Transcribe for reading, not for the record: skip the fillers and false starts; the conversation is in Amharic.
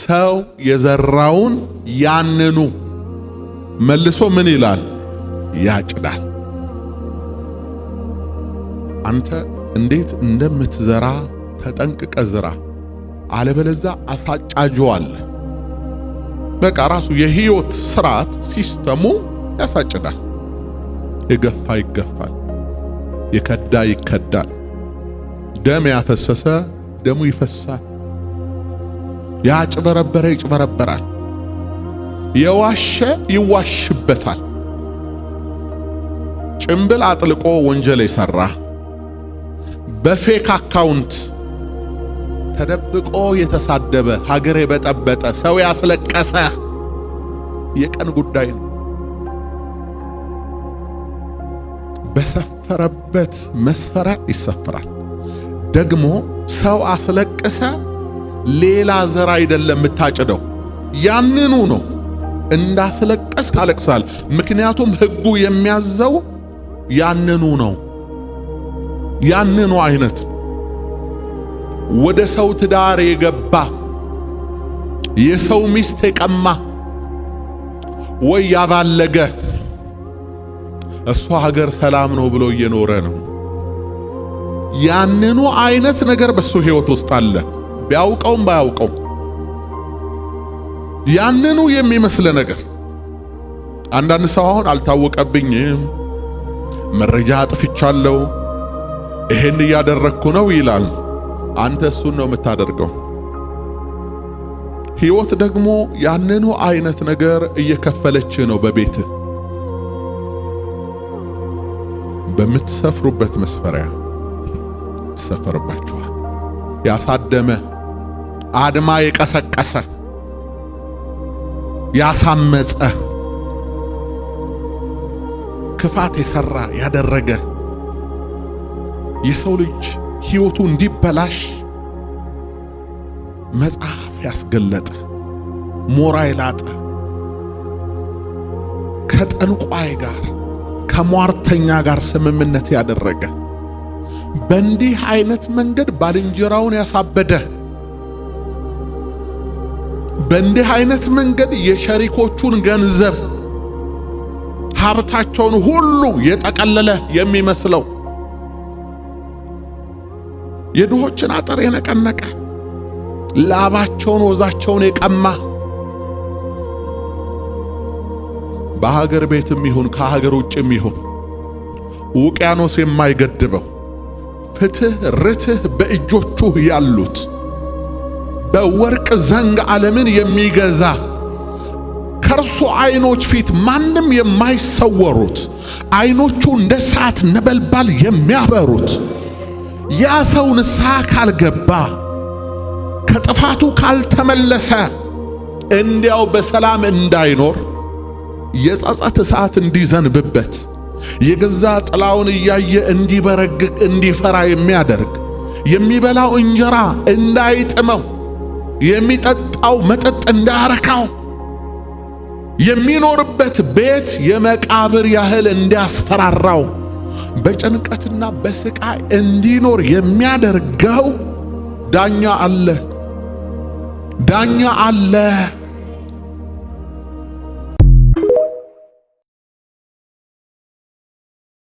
ሰው የዘራውን ያንኑ መልሶ ምን ይላል? ያጭዳል። አንተ እንዴት እንደምትዘራ ተጠንቅቀ ዝራ፣ አለበለዚያ አሳጫጆዋል። በቃ ራሱ የህይወት ስርዓት ሲስተሙ ያሳጭዳል። የገፋ ይገፋል፣ የከዳ ይከዳል፣ ደም ያፈሰሰ ደሙ ይፈሳል፣ ያጭበረበረ ይጭበረበራል፣ የዋሸ ይዋሽበታል። ጭምብል አጥልቆ ወንጀል የሰራ በፌክ አካውንት ተደብቆ የተሳደበ ሀገር የበጠበጠ ሰው ያስለቀሰ የቀን ጉዳይ ነው። በሰፈረበት መስፈሪያ ይሰፍራል። ደግሞ ሰው አስለቀሰ ሌላ ዘር አይደለም የምታጭደው፣ ያንኑ ነው። እንዳስለቀስ ካለቅሳል። ምክንያቱም ሕጉ የሚያዘው ያንኑ ነው። ያንኑ አይነት ወደ ሰው ትዳር የገባ የሰው ሚስት የቀማ ወይ ያባለገ እሷ ሀገር ሰላም ነው ብሎ እየኖረ ነው። ያንኑ አይነት ነገር በሱ ህይወት ውስጥ አለ፣ ቢያውቀውም ባያውቀው ያንኑ የሚመስል ነገር። አንዳንድ ሰው አሁን አልታወቀብኝም፣ መረጃ አጥፍቻለሁ፣ ይሄን እያደረግኩ ነው ይላል። አንተ እሱን ነው የምታደርገው። ህይወት ደግሞ ያንኑ አይነት ነገር እየከፈለች ነው በቤት በምትሰፍሩበት መስፈሪያ ይሰፈርባችኋል። ያሳደመ አድማ የቀሰቀሰ ያሳመፀ ክፋት የሰራ ያደረገ የሰው ልጅ ህይወቱ እንዲበላሽ መጽሐፍ ያስገለጠ ሞራ የላጠ ከጠንቋይ ጋር ከሟርተኛ ጋር ስምምነት ያደረገ በእንዲህ አይነት መንገድ ባልንጀራውን ያሳበደ በእንዲህ አይነት መንገድ የሸሪኮቹን ገንዘብ ሀብታቸውን ሁሉ የጠቀለለ የሚመስለው የድሆችን አጥር የነቀነቀ ላባቸውን ወዛቸውን የቀማ በሀገር ቤትም ይሁን ከሀገር ውጭም ይሁን ውቅያኖስ የማይገድበው ፍትህ ርትህ በእጆቹ ያሉት በወርቅ ዘንግ ዓለምን የሚገዛ ከርሱ አይኖች ፊት ማንም የማይሰወሩት አይኖቹ እንደ እሳት ነበልባል የሚያበሩት ያ ሰው ንስሐ ካልገባ ከጥፋቱ ካልተመለሰ እንዲያው በሰላም እንዳይኖር የጸጸት እሳት እንዲዘንብበት የገዛ ጥላውን እያየ እንዲበረግግ እንዲፈራ የሚያደርግ የሚበላው እንጀራ እንዳይጥመው የሚጠጣው መጠጥ እንዳያረካው የሚኖርበት ቤት የመቃብር ያህል እንዲያስፈራራው በጭንቀትና በስቃይ እንዲኖር የሚያደርገው ዳኛ አለ። ዳኛ አለ።